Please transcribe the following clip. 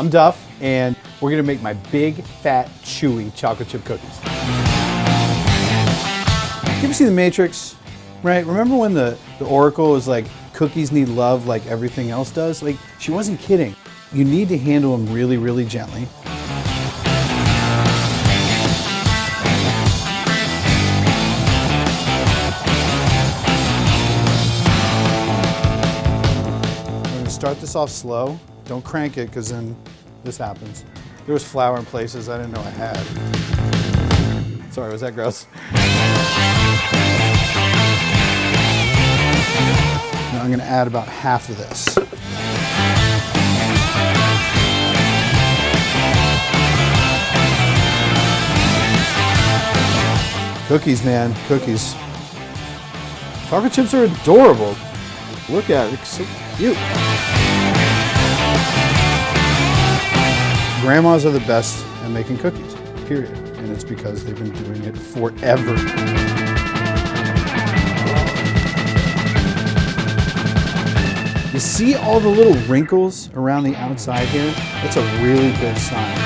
I'm Duff, and we're gonna make my big, fat, chewy chocolate chip cookies. You ever see The Matrix? Right? Remember when the Oracle was like, cookies need love like everything else does? Like, she wasn't kidding. You need to handle them really, really gently. Start this off slow. Don't crank it, because then this happens. There was flour in places I didn't know I had. Sorry, was that gross? Now I'm going to add about half of this. Cookies, man, cookies. Chocolate chips are adorable. Look at it, it's so cute. Grandmas are the best at making cookies, period. And it's because they've been doing it forever. You see all the little wrinkles around the outside here? That's a really good sign.